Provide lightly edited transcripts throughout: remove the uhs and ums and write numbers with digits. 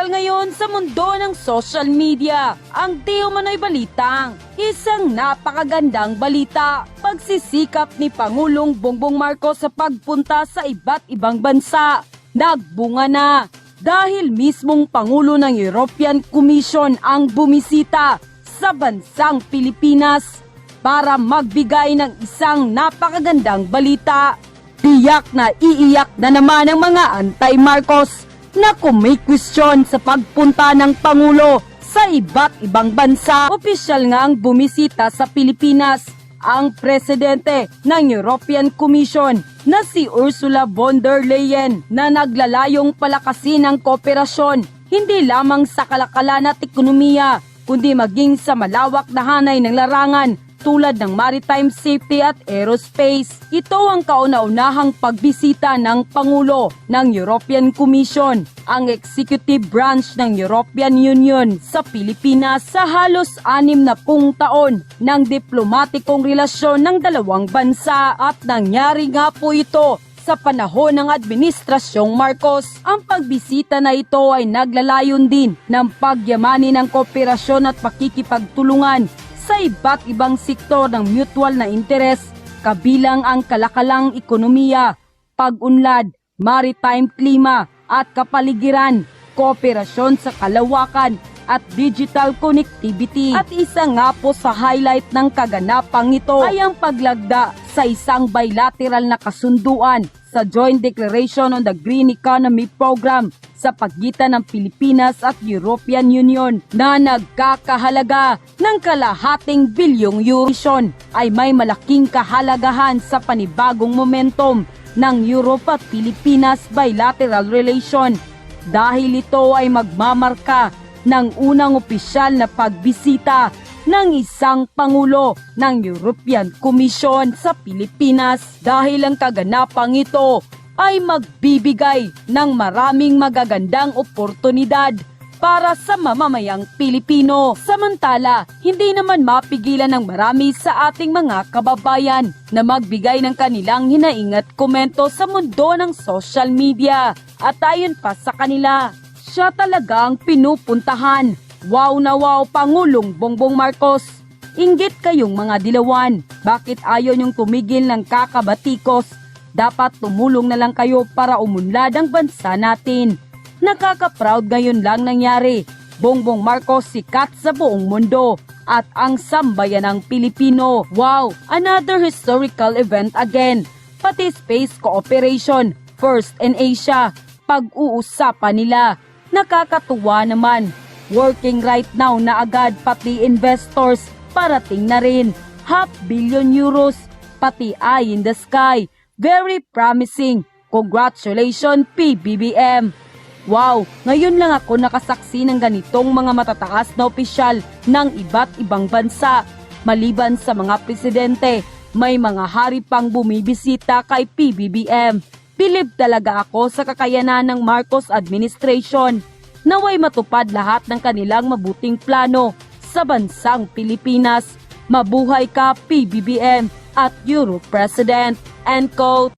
Viral ngayon sa mundo ng social media ang di umano'y balitang isang napakagandang balita. Pagsisikap ni Pangulong Bongbong Marcos sa pagpunta sa iba't ibang bansa. Nagbunga na dahil mismong Pangulo ng European Commission ang bumisita sa bansang Pilipinas para magbigay ng isang napakagandang balita. Tiyak na iiyak na naman ang mga anti-Marcos na kumikwestiyon sa pagpunta ng Pangulo sa iba't ibang bansa. Opisyal nga ang bumisita sa Pilipinas ang presidente ng European Commission na si Ursula von der Leyen na naglalayong palakasin ang kooperasyon hindi lamang sa kalakalan at ekonomiya kundi maging sa malawak na hanay ng larangan tulad ng maritime safety at aerospace. Ito ang kauna-unahang pagbisita ng Pangulo ng European Commission, ang executive branch ng European Union sa Pilipinas sa halos 60 taon ng diplomatikong relasyon ng dalawang bansa at nangyari nga po ito sa panahon ng Administrasyong Marcos. Ang pagbisita na ito ay naglalayon din ng pagyamanin ng kooperasyon at pakikipagtulungan sa iba't ibang sektor ng mutual na interes, kabilang ang kalakalang ekonomiya, pag-unlad, maritime klima at kapaligiran, kooperasyon sa kalawakan at digital connectivity. At isa nga po sa highlight ng kaganapang ito ay ang paglagda sa isang bilateral na kasunduan sa Joint Declaration on the Green Economy Program sa pagitan ng Pilipinas at European Union na nagkakahalaga ng kalahating bilyong euro. Ay may malaking kahalagahan sa panibagong momentum ng Europe at Pilipinas bilateral relation dahil ito ay magmamarka ng unang opisyal na pagbisita ng isang Pangulo ng European Commission sa Pilipinas dahil ang kaganapang ito ay magbibigay ng maraming magagandang oportunidad para sa mamamayang Pilipino. Samantala, hindi naman mapigilan ng marami sa ating mga kababayan na magbigay ng kanilang hinaing at komento sa mundo ng social media. At ayon pa sa kanila, siya talagang pinupuntahan. Wow na wow, Pangulong Bongbong Marcos. Inggit kayong mga dilawan. Bakit ayaw niyong tumigil ng kakabatikos? Dapat tumulong na lang kayo para umunlad ang bansa natin. Nakaka-proud ngayon lang nangyari. Bongbong Marcos sikat sa buong mundo at ang sambayanang Pilipino. Wow, another historical event again. Pati space cooperation, first in Asia, pag-uusapan nila. Nakakatuwa naman. Working right now na agad pati investors parating na rin. €500 million, pati eye in the sky. Very promising. Congratulations PBBM. Wow, ngayon lang ako nakasaksi ng ganitong mga matataas na opisyal ng iba't ibang bansa. Maliban sa mga presidente, may mga hari pang bumibisita kay PBBM. Bilib talaga ako sa kakayanan ng Marcos administration. Naway matupad lahat ng kanilang mabuting plano sa bansang Pilipinas. Mabuhay ka PBBM at Euro President. End quote.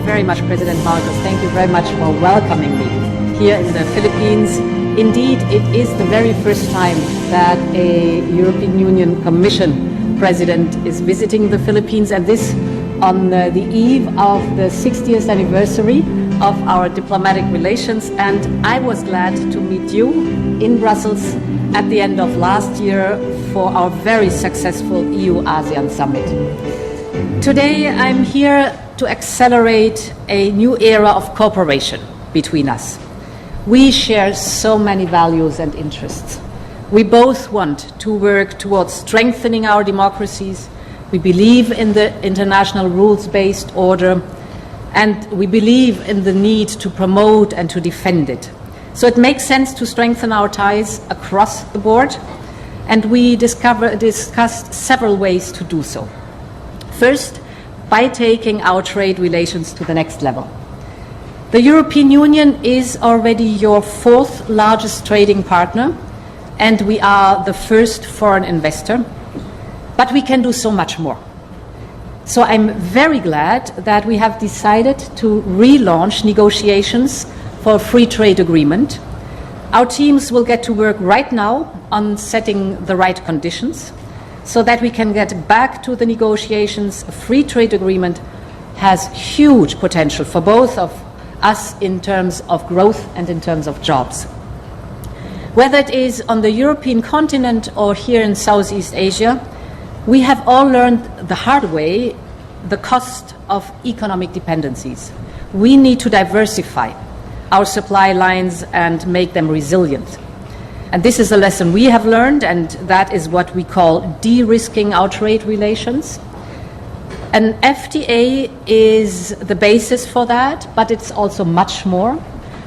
Very much, President Marcos. Thank you very much for welcoming me here in the Philippines. Indeed, it is the very first time that a European Union Commission President is visiting the Philippines, and this on the eve of the 60th anniversary of our diplomatic relations. And I was glad to meet you in Brussels at the end of last year for our very successful EU-ASEAN summit. Today, I'm here to accelerate a new era of cooperation between us. We share so many values and interests. We both want to work towards strengthening our democracies. We believe in the international rules-based order, and we believe in the need to promote and to defend it. So it makes sense to strengthen our ties across the board, and we discussed several ways to do so. First, by taking our trade relations to the next level. The European Union is already your fourth largest trading partner, and we are the first foreign investor, but we can do so much more. So I'm very glad that we have decided to relaunch negotiations for a free trade agreement. Our teams will get to work right now on setting the right conditions so that we can get back to the negotiations. A free trade agreement has huge potential for both of us in terms of growth and in terms of jobs. Whether it is on the European continent or here in Southeast Asia, we have all learned the hard way the cost of economic dependencies. We need to diversify our supply lines and make them resilient. And this is a lesson we have learned, and that is what we call de-risking our trade relations. An FTA is the basis for that, but it's also much more.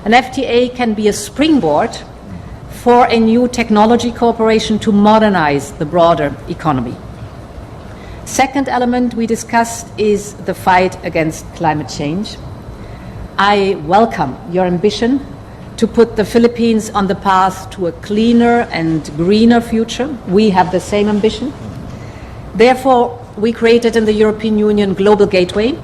An FTA can be a springboard for a new technology cooperation to modernize the broader economy. Second element we discussed is the fight against climate change. I welcome your ambition to put the Philippines on the path to a cleaner and greener future. We have the same ambition. Therefore, we created in the European Union Global Gateway.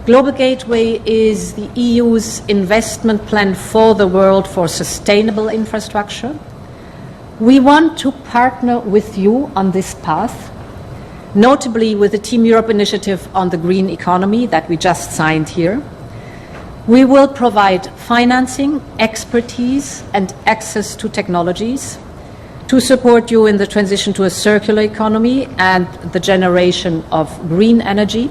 Global Gateway is the EU's investment plan for the world for sustainable infrastructure. We want to partner with you on this path, notably with the Team Europe initiative on the green economy that we just signed here. We will provide financing, expertise, and access to technologies to support you in the transition to a circular economy and the generation of green energy.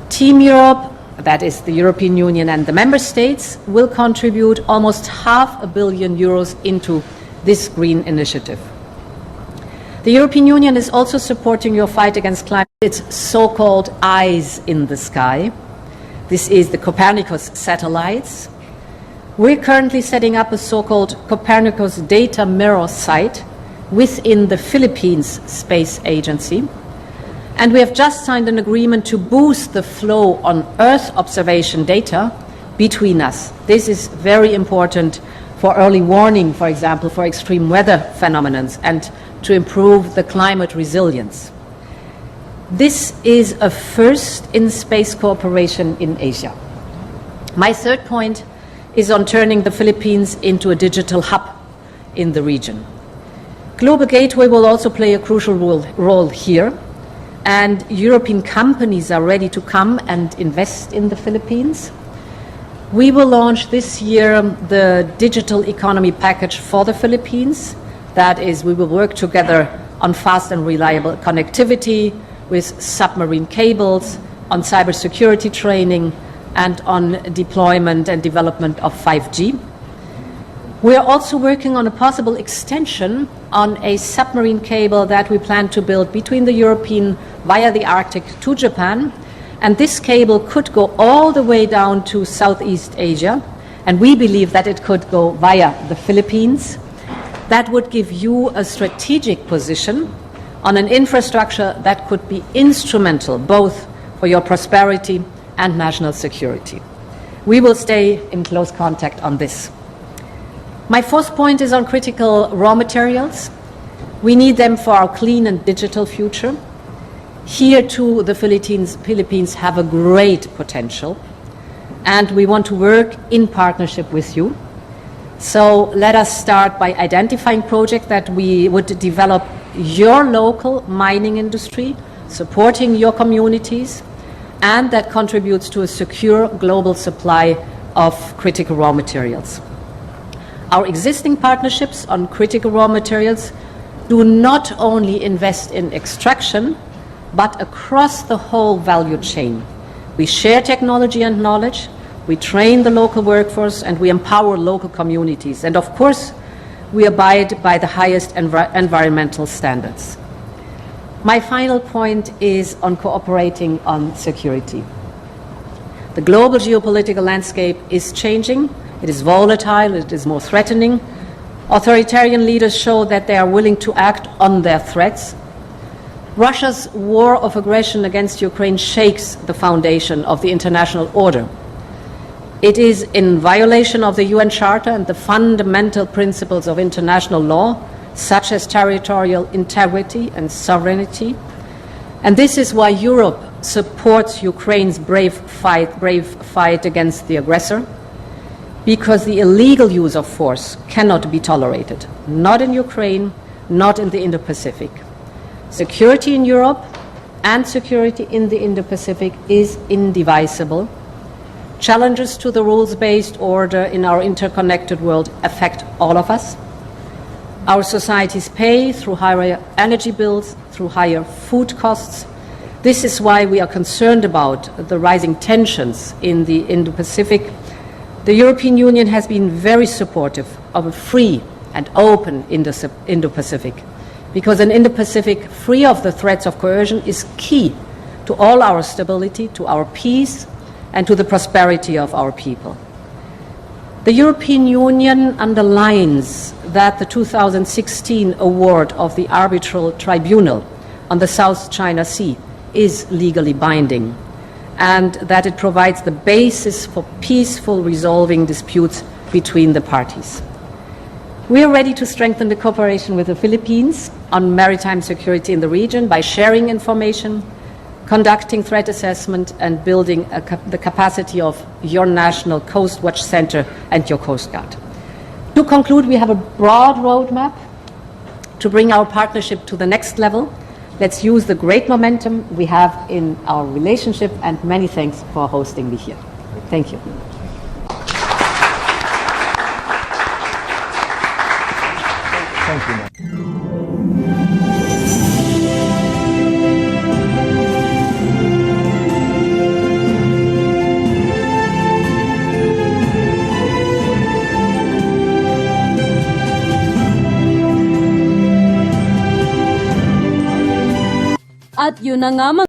Team Europe, that is the European Union and the Member States, will contribute almost €500 million into this green initiative. The European Union is also supporting your fight against climate, its so-called eyes in the sky. This is the Copernicus satellites. We're currently setting up a so-called Copernicus data mirror site within the Philippines Space Agency. And we have just signed an agreement to boost the flow on Earth observation data between us. This is very important for early warning, for example, for extreme weather phenomena, and to improve the climate resilience. This is a first in space cooperation in Asia. My third point is on turning the Philippines into a digital hub in the region. Global Gateway will also play a crucial role here, and European companies are ready to come and invest in the Philippines. We will launch this year the digital economy package for the Philippines. That is, we will work together on fast and reliable connectivity with submarine cables, on cybersecurity training, and on deployment and development of 5G. We are also working on a possible extension on a submarine cable that we plan to build between the European via the Arctic to Japan. And this cable could go all the way down to Southeast Asia, and we believe that it could go via the Philippines. That would give you a strategic position on an infrastructure that could be instrumental both for your prosperity and national security. We will stay in close contact on this. My fourth point is on critical raw materials. We need them for our clean and digital future. Here too, the Philippines have a great potential, and we want to work in partnership with you. So let us start by identifying projects that we would develop your local mining industry, supporting your communities, and that contributes to a secure global supply of critical raw materials. Our existing partnerships on critical raw materials do not only invest in extraction, but across the whole value chain. We share technology and knowledge, We train the local workforce and we empower local communities. And of course, we abide by the highest environmental standards. My final point is on cooperating on security. The global geopolitical landscape is changing. It is volatile, it is more threatening. Authoritarian leaders show that they are willing to act on their threats. Russia's war of aggression against Ukraine shakes the foundation of the international order. It is in violation of the UN Charter and the fundamental principles of international law, such as territorial integrity and sovereignty. And this is why Europe supports Ukraine's brave fight against the aggressor, because the illegal use of force cannot be tolerated, not in Ukraine, not in the Indo-Pacific. Security in Europe and security in the Indo-Pacific is indivisible. Challenges to the rules-based order in our interconnected world affect all of us. Our societies pay through higher energy bills, through higher food costs. This is why we are concerned about the rising tensions in the Indo-Pacific. The European Union has been very supportive of a free and open Indo-Pacific, because an Indo-Pacific free of the threats of coercion is key to all our stability, to our peace, and to the prosperity of our people. The European Union underlines that the 2016 award of the Arbitral Tribunal on the South China Sea is legally binding, and that it provides the basis for peaceful resolving disputes between the parties. We are ready to strengthen the cooperation with the Philippines on maritime security in the region by sharing information, conducting threat assessment, and building the capacity of your National Coast Watch Center and your Coast Guard. To conclude, we have a broad roadmap to bring our partnership to the next level. Let's use the great momentum we have in our relationship, and many thanks for hosting me here. Thank you. Thank you, ma'am. At yun na nga